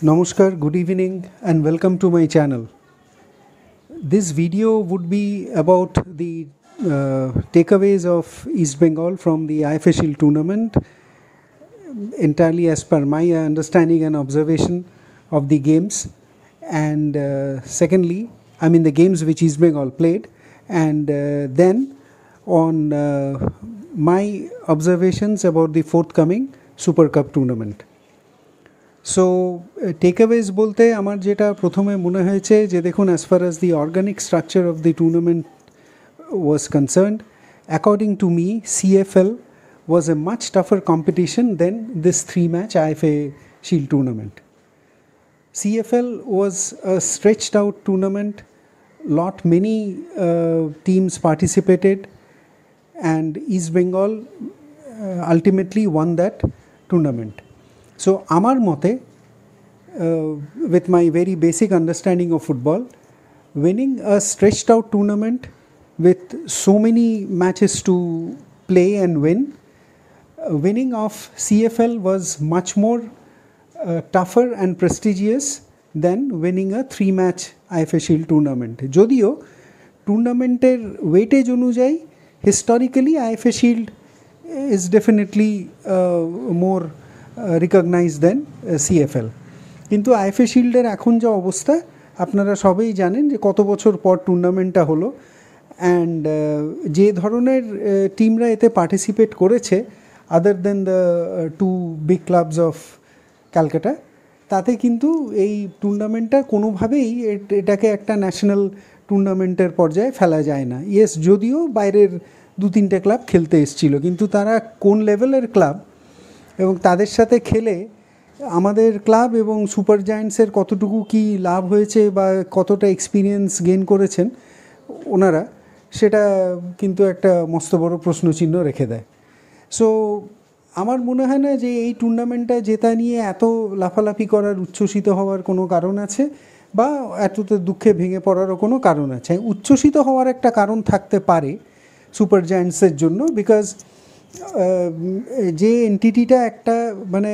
Namaskar, good evening, and welcome to my channel. This video would be about the takeaways of East Bengal from the IFA Shield tournament, entirely as per my understanding and observation of the games. And secondly, I mean the games which East Bengal played, and then on my observations about the forthcoming Super Cup tournament. So takeaways বলতে আমার যেটা প্রথমে মনে হয়েছে যে দেখুন, as far as the organic structure of the tournament was concerned, according to me CFL was a much tougher competition than this 3-match IFA Shield tournament. CFL was a stretched out tournament, many teams participated, and East Bengal ultimately won that tournament. So, amar mote, with my very basic understanding of football, winning a stretched out tournament with so many matches to play and win, winning of CFL was much more tougher and prestigious than winning a 3-match IFA Shield tournament. Jodio tournamenter weightage অনুযায়ী historically IFA Shield is definitely more recognized than CFL. কিন্তু IFA শিল্ডের এখন যা অবস্থা আপনারা সবাই জানেন যে কত বছর পর টুর্নামেন্টটা হলো, অ্যান্ড যে ধরনের টিমরা এতে পার্টিসিপেট করেছে other than the two big clubs of Calcutta, তাতে কিন্তু এই টুর্নামেন্টটা কোনোভাবেই এটাকে একটা ন্যাশনাল টুর্নামেন্টের পর্যায়ে ফেলা যায় না। ইয়েস, যদিও বাইরের 2-3টে ক্লাব খেলতে এসেছিলো, কিন্তু তারা কোন লেভেলের ক্লাব এবং তাদের সাথে খেলে আমাদের ক্লাব এবং সুপার জায়ান্টসের কতটুকু কি লাভ হয়েছে বা কতটা এক্সপিরিয়েন্স গেইন করেছেন ওনারা, সেটা কিন্তু একটা মস্ত বড় প্রশ্নচিহ্ন রেখে দেয়। সো আমার মনে হয় না যে এই টুর্নামেন্টটা জেতা নিয়ে এত লাফালাফি করার, উচ্ছ্বসিত হওয়ার কোনো কারণ আছে, বা এততে দুঃখে ভেঙে পড়ারও কোনো কারণ আছে। উচ্ছ্বসিত হওয়ার একটা কারণ থাকতে পারে সুপার জায়ান্টসের জন্য, বিকজ যে এন্টিটিটা একটা মানে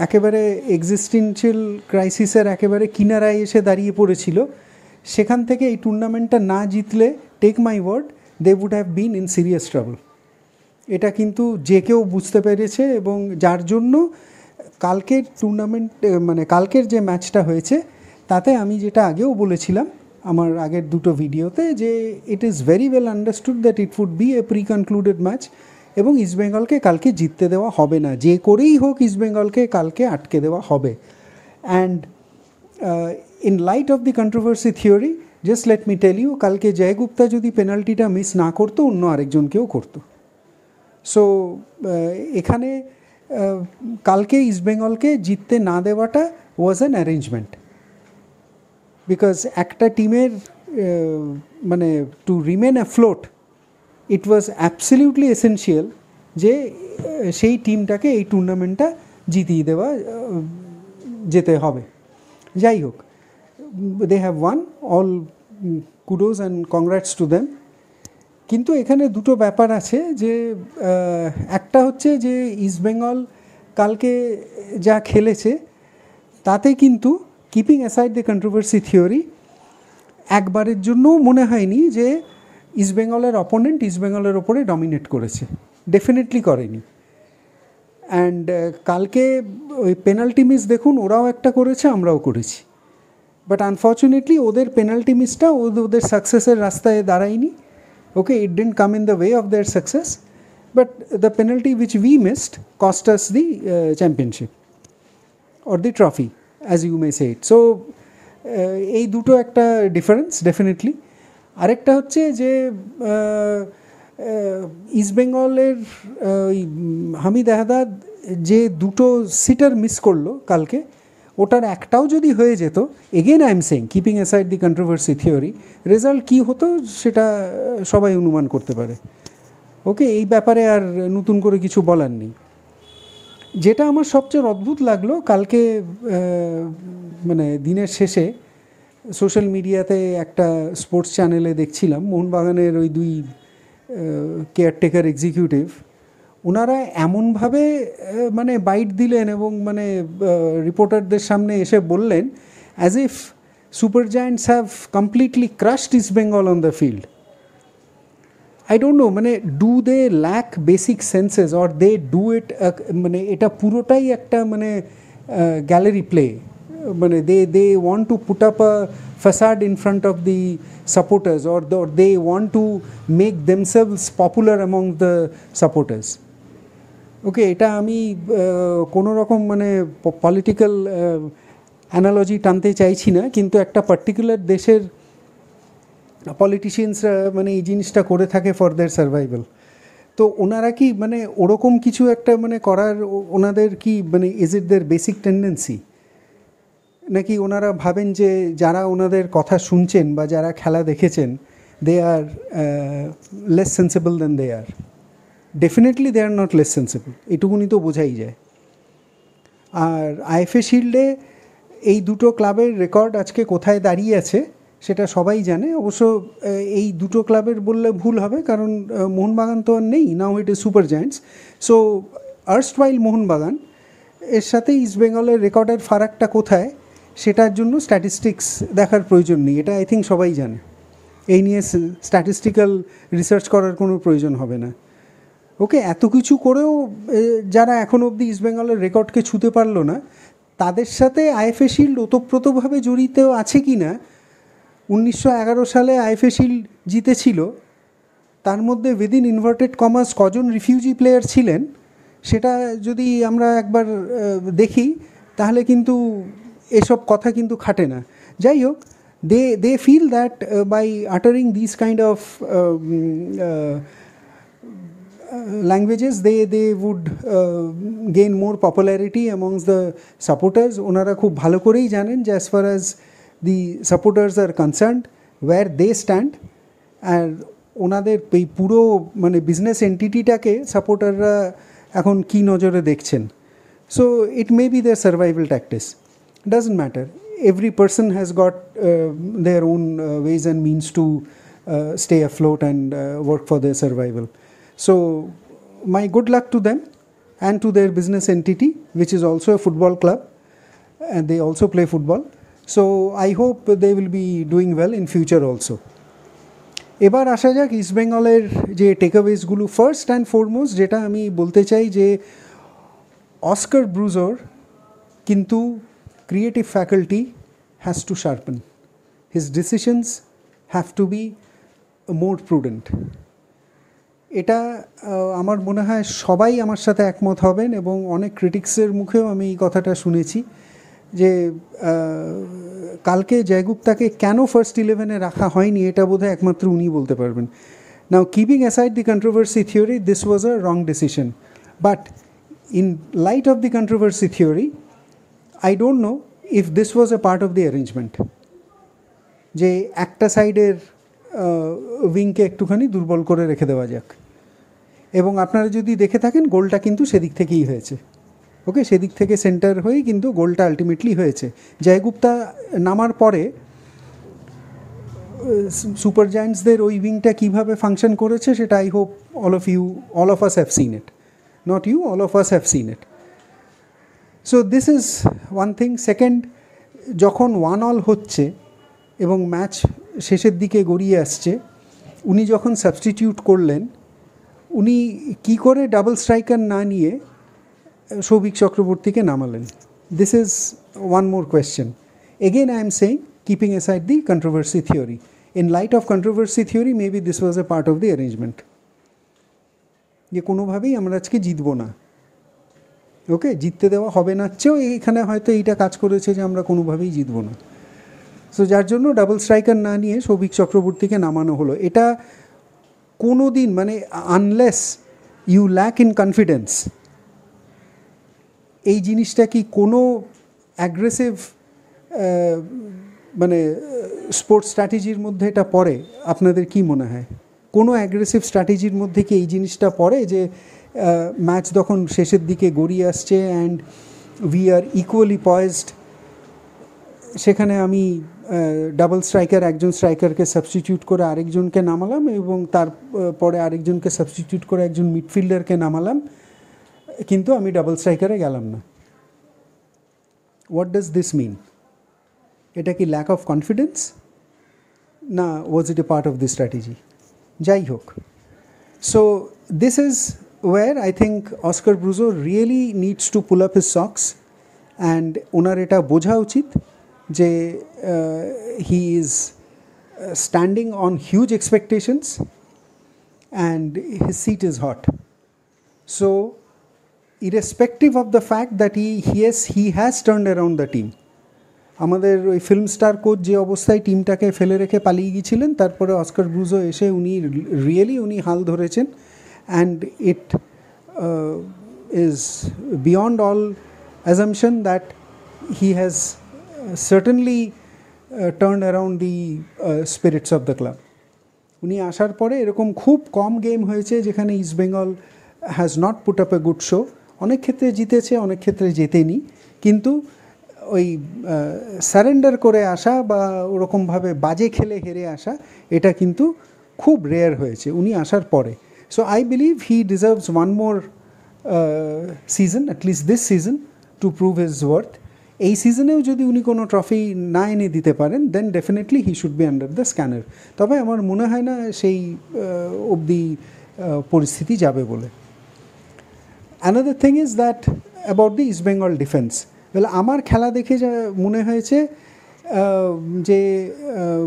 একেবারে এক্সিস্টেন্সিয়াল ক্রাইসিসের একেবারে কিনারায় এসে দাঁড়িয়ে পড়েছিল, সেখান থেকে এই টুর্নামেন্টটা না জিতলে, take my word, they would have been in serious trouble. এটা কিন্তু যে কেউ বুঝতে পেরেছে, এবং যার জন্য কালকের টুর্নামেন্ট মানে কালকের যে ম্যাচটা হয়েছে তাতে আমি যেটা আগেও বলেছিলাম আমার আগের দুটো ভিডিওতে, যে it is very well understood that it would be a pre concluded match, এবং ইস্টবেঙ্গলকে কালকে জিততে দেওয়া হবে না, যে করেই হোক ইস্টবেঙ্গলকে কালকে আটকে দেওয়া হবে। And in light of the controversy theory, just let me tell you, কালকে জয়গুপ্তা যদি পেনাল্টিটা মিস না করতো, অন্য আরেকজনকেও করতো। সো এখানে কালকে ইস্টবেঙ্গলকে জিততে না দেওয়াটা ওয়াজ অ্যান অ্যারেঞ্জমেন্ট, বিকজ একটা টিমের মানে to remain afloat, it was absolutely essential যে সেই টিমটাকে এই টুর্নামেন্টটা জিতিয়ে দেওয়া যেতে হবে। যাই হোক, they have won, all kudos and congrats to them. কিন্তু এখানে দুটো ব্যাপার আছে, যে একটা হচ্ছে যে ইস্টবেঙ্গল কালকে যা খেলেছে তাতে কিন্তু, keeping aside the controversy theory, একবারের জন্যও মনে হয়নি যে ইস্টবেঙ্গলের অপোনেন্ট ইস্টবেঙ্গলের ওপরে ডমিনেট করেছে, ডেফিনেটলি করেনি। অ্যান্ড কালকে ওই পেনাল্টি মিস দেখুন, ওরাও একটা করেছে, আমরাও করেছি, বাট আনফর্চুনেটলি ওদের পেনাল্টি মিসটা ওদের সাকসেসের রাস্তায় দাঁড়ায়নি। Okay, it didn't come in the way of their success, but the penalty which we missed cost us the championship or the trophy, as you may say it. So এই দুটো একটা difference definitely. আরেকটা হচ্ছে যে ইস্টবেঙ্গলের ওই হামিদ আহদাদ যে দুটো সিটার মিস করলো কালকে, ওটার একটাও যদি হয়ে যেত, again I am saying, keeping aside the controversy theory, result কী হতো সেটা সবাই অনুমান করতে পারে। ওকে, এই ব্যাপারে আর নতুন করে কিছু বলার নেই। যেটা আমার সবচেয়ে অদ্ভুত লাগলো কালকে, মানে দিনের শেষে সোশ্যাল মিডিয়াতে একটা স্পোর্টস চ্যানেলে দেখছিলাম, মোহনবাগানের ওই দুই কেয়ারটেকার এক্সিকিউটিভ, ওনারা এমনভাবে মানে বাইট দিলেন এবং মানে রিপোর্টারদের সামনে এসে বললেন as if super giants have completely crushed East Bengal on the field. I don't know, মানে do they lack basic senses or they do it, মানে এটা পুরোটাই একটা মানে গ্যালারি প্লে, মানে they want to put up a facade in front of the supporters, or they want to make themselves popular among the supporters. ওকে, এটা আমি কোনো রকম মানে পলিটিক্যাল অ্যানালজি টানতে চাইছি না, কিন্তু একটা পার্টিকুলার দেশের পলিটিশিয়ানসরা মানে এই জিনিসটা করে থাকে ফর দেয়ার সার্ভাইভাল। তো ওনারা কি মানে ওরকম কিছু একটা মানে করার ওনাদের কি মানে is it their basic tendency, নাকি ওনারা ভাবেন যে যারা ওনাদের কথা শুনছেন বা যারা খেলা দেখেছেন they are less sensible than they are? Definitely they are not less sensible, এটুকুনি তো বোঝাই যায়। আর আইএফএ শিল্ডে এই দুটো ক্লাবের রেকর্ড আজকে কোথায় দাঁড়িয়ে আছে সেটা সবাই জানে। অবশ্য এই দুটো ক্লাবের বললে ভুল হবে, কারণ মোহনবাগান তো আর নেই, now it is super giants. So erstwhile Mohun Bagan এর সাথে ইস্টবেঙ্গলের রেকর্ডের ফারাকটা কোথায় সেটার জন্য স্ট্যাটিস্টিক্স দেখার প্রয়োজন নেই, এটা আই থিঙ্ক সবাই জানে। এই নিয়ে স্ট্যাটিস্টিক্যাল রিসার্চ করার কোনো প্রয়োজন হবে না। ওকে, এত কিছু করেও যারা এখনও অবধি ইস্টবেঙ্গলের রেকর্ডকে ছুঁতে পারলো না, তাদের সাথে আইএফএ শিল্ড ওতপ্রোতভাবে জড়িত আছে কি না? 1911 সালে আইএফএ শিল্ড জিতেছিল, তার মধ্যে উইদিন ইনভার্টেড কমার্স কজন রিফিউজি প্লেয়ার ছিলেন সেটা যদি আমরা একবার দেখি তাহলে কিন্তু এসব কথা কিন্তু খাটে না। যাই হোক, they feel that by uttering this kind of languages they would gain more popularity amongst the supporters. ওনারা খুব ভালো করেই জানেন যে as far as the supporters are concerned where they stand, আর ওনাদের এই পুরো মানে বিজনেস এন্টিটিটাকে সাপোর্টাররা এখন কী নজরে দেখছেন। So it may be their survival tactics, doesn't matter, every person has got their own ways and means to stay afloat and work for their survival. So my good luck to them and to their business entity, which is also a football club, and they also play football. So I hope they will be doing well in future also. এবার আসা যাক ইস্টবেঙ্গলের যে টেকঅ্যাওয়েজগুলো। First and foremost যেটা আমি বলতে চাই যে অস্কার ব্রুজোর কিন্তু creative faculty has to sharpen, his decisions have to be more prudent. এটা আমার মনে হয় সবাই আমার সাথে একমত হবেন, এবং অনেক ক্রিটিক্সের মুখেও আমি এই কথাটা শুনেছি যে কালকে জয়গুপ্তাকে কেন ফার্স্ট 11-এ রাখা হয়নি এটা বোধহয় একমাত্র উনি বলতে পারবেন। Now keeping aside the controversy theory, this was a wrong decision, but in light of the controversy theory I don't know if this was a part of the arrangement, যে একটা সাইডের উইংকে একটুখানি দুর্বল করে রেখে দেওয়া যাক। এবং আপনারা যদি দেখে থাকেন গোলটা কিন্তু সেদিক থেকেই হয়েছে। ওকে, সেদিক থেকে সেন্টার হয়েই কিন্তু গোলটা আলটিমেটলি হয়েছে। জয়গুপ্তা নামার পরে সুপার জায়ান্টসদের ওই উইংটা কীভাবে ফাংশন করেছে সেটা I hope all of us have seen it. Not you, all of us have seen it. So this is one thing. Second, যখন 1-1 হচ্ছে এবং ম্যাচ শেষের দিকে গড়িয়ে আসছে, উনি যখন সাবস্টিটিউট করলেন, উনি কি করে ডাবল স্ট্রাইকার না নিয়ে সৌভিক চক্রবর্তীকে নামালেন? This is one more question. Again I am saying, keeping aside the controversy theory, in light of controversy theory maybe this was a part of the arrangement, যে কোনোভাবেই আমরা আজকে জিতবো না। ওকে, জিততে দেওয়া হবে না, চেয়েও এখানে হয়তো এইটা কাজ করেছে যে আমরা কোনোভাবেই জিতবো না। সো যার জন্য ডাবল স্ট্রাইকার না নিয়ে সৌভিক চক্রবর্তীকে নামানো হলো। এটা কোনো দিন মানে unless you lack in confidence, এই জিনিসটা কি কোনো অ্যাগ্রেসিভ মানে স্পোর্টস স্ট্র্যাটেজির মধ্যে এটা পড়ে? আপনাদের কি মনে হয় কোনো অ্যাগ্রেসিভ স্ট্র্যাটেজির মধ্যে কি এই জিনিসটা পড়ে যে ম্যাচ যখন শেষের দিকে গড়িয়ে আসছে অ্যান্ড উই আর ইকুয়ালি পয়েজড, সেখানে আমি ডাবল স্ট্রাইকার একজন স্ট্রাইকারকে সাবস্টিটিউট করে আরেকজনকে নামালাম এবং তারপরে আরেকজনকে সাবস্টিটিউট করে একজন মিডফিল্ডারকে নামালাম, কিন্তু আমি ডাবল স্ট্রাইকারে গেলাম না। What does this mean? এটা কি ল্যাক অফ কনফিডেন্স, না was it a part of this strategy? যাই হোক, so this is war I think Oscar Bruzon really needs to pull up his socks, and ওনার এটা বোঝা উচিত যে he is standing on huge expectations and his seat is hot. So irrespective of the fact that he has turned around the team, আমাদের ওই film star coach যে অবস্থায় টিমটাকে ফেলে রেখে পালিয়ে গিয়েছিলেন, তারপরে অস্কার ব্রুজো এসে উনি হাল ধরেছেন, and it is beyond all assumption that he has certainly turn around the spirits of the club. উনি আসার পরে এরকম খুব কম গেম হয়েছে যেখানে east Bengal has not put up a good show. অনেক ক্ষেত্রে জিতেছে, অনেক ক্ষেত্রে জেতেনি, কিন্তু ওই সারেন্ডার করে আসা বা ওরকমভাবে বাজে খেলে হেরে আসা, এটা কিন্তু খুব রেয়ার হয়েছে উনি আসার পরে। So I believe he deserves one more season, at least this season, to prove his worth. এই সিজনেও যদি উনি কোনো ট্রফি না এনে দিতে পারেন, then definitely he should be under the scanner. তবে আমার মনে হয় না সেই অবধি পরিস্থিতি যাবে বলে। Another thing is that about the East Bengal defense. Well, আমার খেলা দেখে যা মনে হয়েছে যে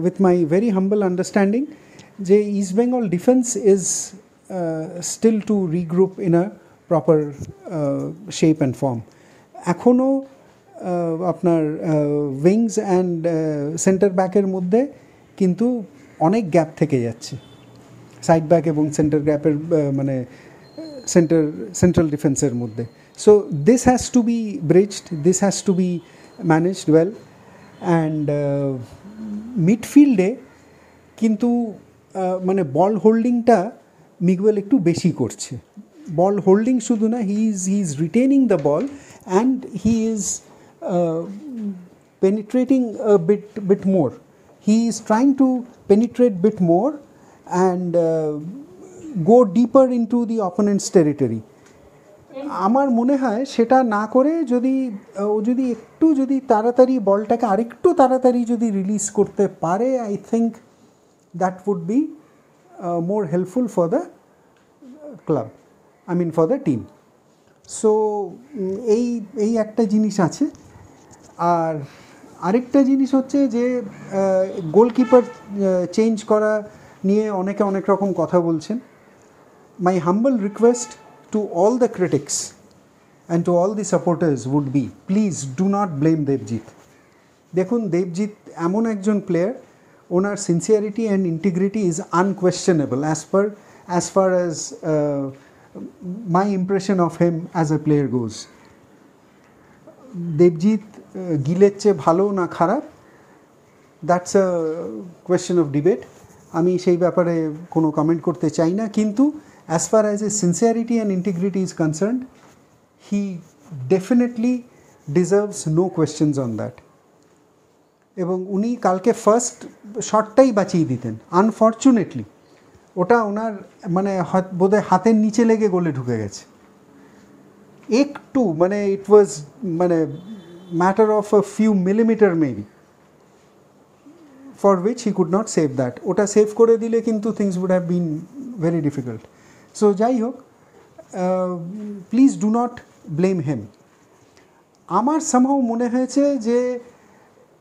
with my very humble understanding যে East Bengal defense is still to regroup in a proper shape and form. এখনও আপনার উইংস অ্যান্ড সেন্টার ব্যাকের মধ্যে কিন্তু অনেক গ্যাপ থেকে যাচ্ছে, সাইড ব্যাক এবং সেন্টার গ্যাপের মানে সেন্ট্রাল ডিফেন্সের মধ্যে। So this has to be bridged, this has to be managed well. And মিডফিল্ডে কিন্তু মানে বল হোল্ডিংটা মিগুয়েল একটু বেশি করছে। বল হোল্ডিং শুধু না, he is retaining the ball and he is penetrating a bit more. He is trying to penetrate bit more and go deeper into the opponent's territory. আমার মনে হয় সেটা না করে যদি একটু তাড়াতাড়ি বলটাকে আরেকটু তাড়াতাড়ি যদি রিলিজ করতে পারে, I think that would be more helpful for the club, I mean for the team. সো এই একটা জিনিস আছে। আর আরেকটা জিনিস হচ্ছে যে গোলকিপার চেঞ্জ করা নিয়ে অনেকে অনেক রকম কথা বলছেন। My humble request to all the critics and to all the supporters would be, please do not blame Debjit. দেখুন, দেবজিৎ এমন একজন প্লেয়ার, ওনার sincerity and integrity is unquestionable as far as my impression of him as a player goes. Debjit গিলের চেয়ে ভালো না খারাপ, that's a question of debate. আমি সেই ব্যাপারে কোনো কমেন্ট করতে চাই না, কিন্তু as far as a sincerity and integrity is concerned, he definitely deserves no questions on that. এবং উনি কালকে ফার্স্ট শটটাই বাঁচিয়ে দিতেন, আনফর্চুনেটলি ওটা ওনার মানে বোধহয় হাতের নিচে লেগে গোলে ঢুকে গেছে একটু, মানে ইট ওয়াজ মানে matter of a few millimetre maybe, for which he could not save that. ওটা সেভ করে দিলে কিন্তু things would have been very difficult. So যাই হোক, please do not blame him. আমার সামহাও মনে হয়েছে যে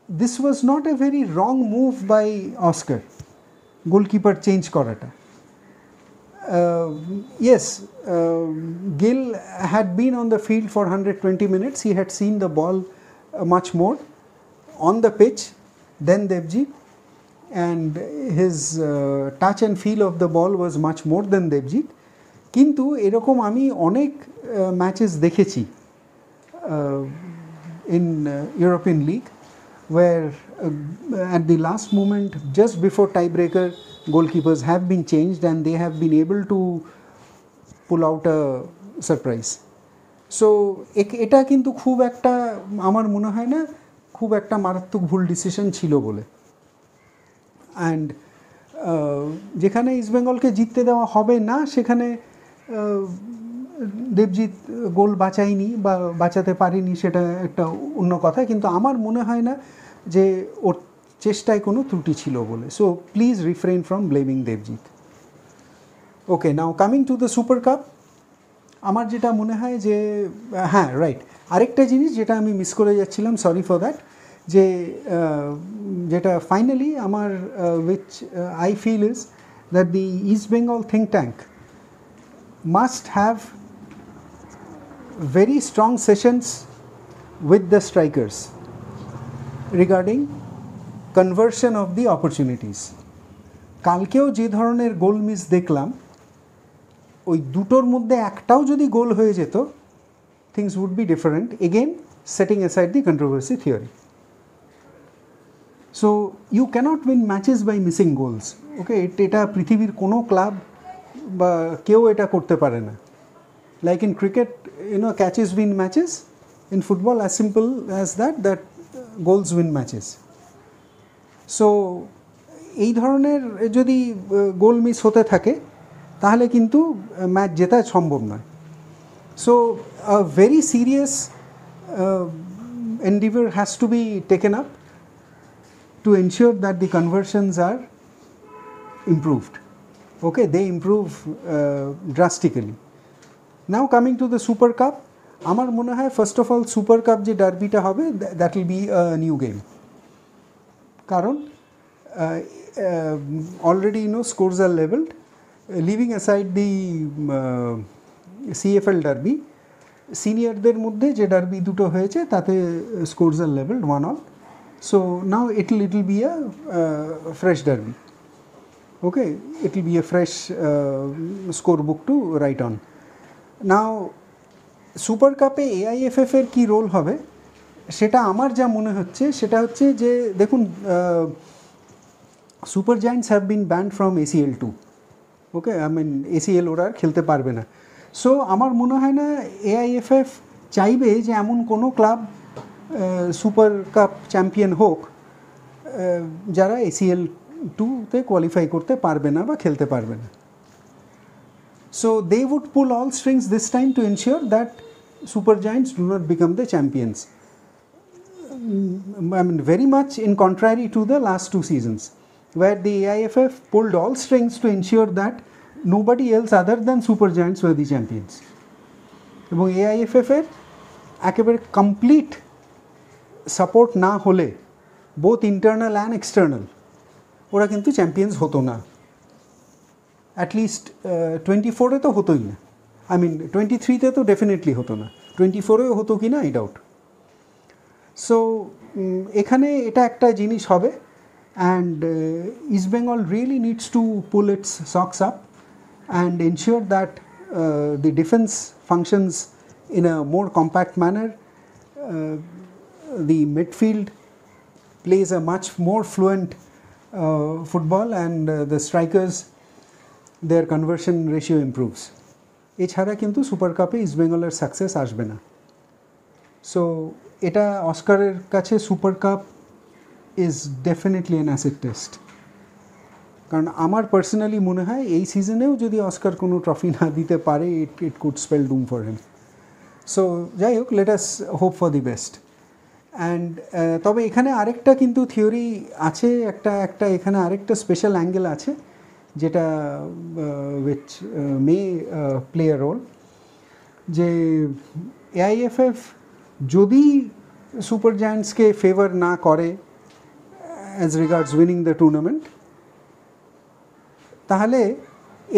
this was not a very wrong move by Oscar, goalkeeper change করাটা। Yes, Gill had been on the field for 120 minutes. He had seen the ball much more on the pitch than Devjit, and his touch and feel of the ball was much more than Devjit. কিন্তু এরকম আমি অনেক matches দেখেছি in European League where at the last moment, just before tiebreaker, goalkeepers have been changed and they have been able to pull out a surprise. So এটা কিন্তু খুব একটা আমার মনে হয় না খুব একটা মারাত্মক ভুল ডিসিশন ছিল বলে। অ্যান্ড যেখানে ইস্টবেঙ্গলকে জিততে দেওয়া হবে না সেখানে দেবজিৎ গোল বাঁচায়নি বা বাঁচাতে পারেনি, সেটা একটা অন্য কথা, কিন্তু আমার মনে হয় না যে ওর চেষ্টায় কোনো ত্রুটি ছিল বলে। So please refrain from blaming Debjit. Okay, now coming to the super cup, আমার যেটা মনে হয় যে হ্যাঁ রাইট, আরেকটা জিনিস যেটা আমি মিস করে যাচ্ছিলাম, সরি ফর দ্যাট, যে যেটা ফাইনালি আমার which I feel is that the East Bengal think tank must have very strong sessions with the strikers regarding conversion of the opportunities. কালকেও যে ধরনের গোল মিস দেখলাম, ওই দুটোর মধ্যে একটাও যদি গোল হয়ে যেত, things would be different, again setting aside the controversy theory. So you cannot win matches by missing goals. Okay, এটা পৃথিবীর কোনো ক্লাব বা কেউ এটা করতে পারে না। Like in cricket, catches win matches. In football, as simple as that goals win matches. So এই ধরনের যদি গোল মিস হতে থাকে তাহলে কিন্তু ম্যাচ জেতা সম্ভব নয়। So a very serious endeavor has to be taken up to ensure that the conversions are improved. Okay, they improve drastically. Now coming to the Super Cup, আমার মনে হয় first of all super cup যে ডার্বিটা হবে, that will be a new game, কারণ already scores are levelled, living aside the CFL derby, সিনিয়রদের মধ্যে যে ডার্বি দুটো হয়েছে তাতে scores are levelled 1-1. So now it will be a fresh derby. Okay, it will be a fresh score book to write on. Now super কাপে AIFF এর কী role হবে সেটা আমার যা মনে হচ্ছে সেটা হচ্ছে যে দেখুন, super giants have been banned from ACL 2. Okay, I mean ACL ওরা খেলতে পারবে না। সো আমার মনে হয় না এআইএফএফ চাইবে যে এমন কোনো ক্লাব সুপার কাপ চ্যাম্পিয়ন হোক যারা ACL 2-তে কোয়ালিফাই করতে পারবে না বা খেলতে পারবে না। So they would pull all strings this time to ensure that Super Giants do not become the champions. I mean, very much in contrary to the last two seasons, where the AIFF pulled all strings to ensure that nobody else other than Super Giants were the champions. এবং AIFF এর একেবারে complete support না হলে, both internal and external, ওরা কিন্তু champions হতো না। At least 24-এ তো হতোই না, আই মিন 23-তে তো ডেফিনেটলি হতো না, 24-এও হতো কি না আই ডাউট। সো এখানে এটা একটা জিনিস হবে, and east Bengal really needs to pool it's socks up and ensure that the defense functions in a more compact manner. The midfield plays a much more fluent football, and the strikers, their conversion ratio improves. এছাড়া কিন্তু super কাপে east বেঙ্গলের success আসবে না। So এটা অস্কারের কাছে super cup is definitely an acid test, কারণ আমার পার্সোনালি মনে হয় এই সিজনেও যদি অস্কার কোনো ট্রফি না দিতে পারে, it could spell doom for him. So যাই হোক, let us hope for the best. And তবে এখানে আরেকটা কিন্তু থিওরি আছে, একটা এখানে আরেকটা স্পেশাল অ্যাঙ্গেল আছে যেটা which may play a role, যে এআইএফএফ যদি সুপার জায়ান্টসকে ফেভার না করে as regards winning the tournament, তাহলে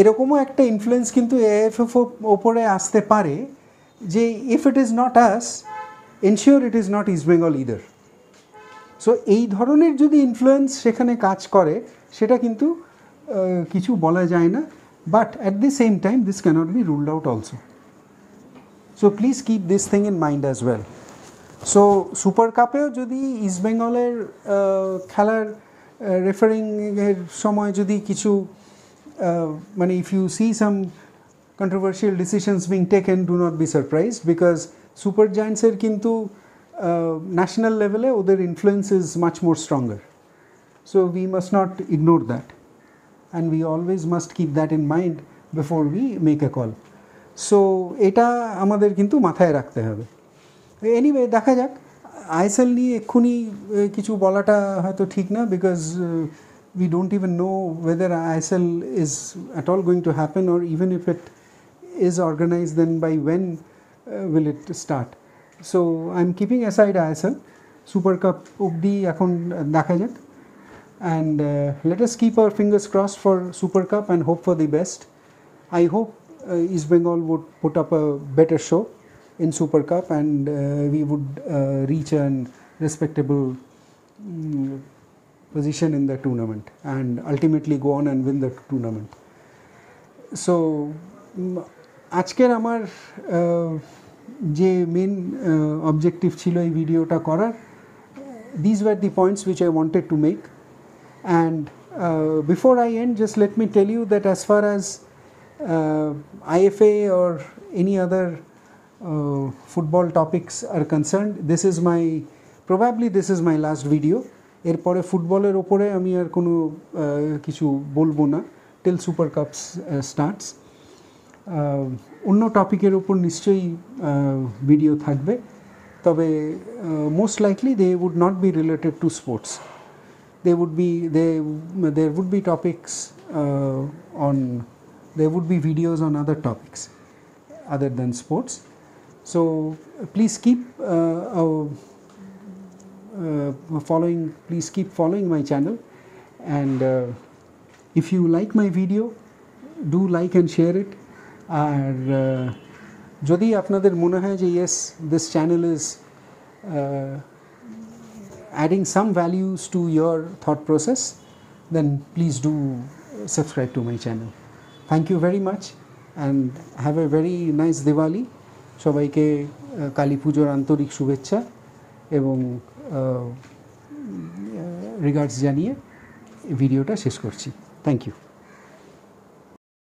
এরকমও একটা ইনফ্লুয়েন্স কিন্তু এআইএফএফ ওপরে আসতে পারে যে if it is not us, ensure it is not east Bengal either. So এই ধরনের যদি ইনফ্লুয়েন্স সেখানে কাজ করে, সেটা কিন্তু কিছু বলা যায় না, but at the same time this cannot be ruled out also. So please keep this thing in mind as well. So super কাপেও যদি ইস্ট বেঙ্গলের খেলার রেফারিংয়ের সময় যদি কিছু মানে if you see some controversial decisions being taken, do not be surprised, because Super Giants এর কিন্তু national level ওদের influence is much more stronger. So we must not ignore that, and we always must keep that in mind before we make a call. So এটা আমাদের কিন্তু মাথায় রাখতে হবে. Anyway, দেখা যাক. ISL নিয়ে এক্ষুনি কিছু বলাটা হয়তো ঠিক না, because we don't even know whether ISL is at all going to happen, or even if it is organized, then by when will it start. So I'm keeping aside ISL. Super Cup obdi ekhon dekha jak, and let us keep our fingers crossed for Super Cup and hope for the best. I hope East Bengal would put up a better show in Super Cup, and we would reach a respectable position in the tournament and ultimately go on and win the tournament. So আজকের আমার যে main objective ছিল এই ভিডিওটা করার, these were the points which I wanted to make. And before I end, just let me tell you that as far as IFA or any other football topics are concerned, probably this is my last video. এরপরে ফুটবলের ওপরে আমি আর কোনো কিছু বলবো না till Super Cups starts. অন্য টপিকের ওপর নিশ্চয়ই ভিডিও থাকবে, তবে most likely they would not be related to sports. There would be topics there would be videos on other topics other than sports. So please keep following my channel, and if you like my video, do like and share it. আর যদি আপনাদের মনে হয় যে yes, this channel is adding some values to your thought process, then please do subscribe to my channel. Thank you very much, and have a very nice Diwali. সবাইকে কালী পুজোর আন্তরিক শুভেচ্ছা এবং রিগার্ডস জানিয়ে ভিডিওটা শেষ করছি. Thank you.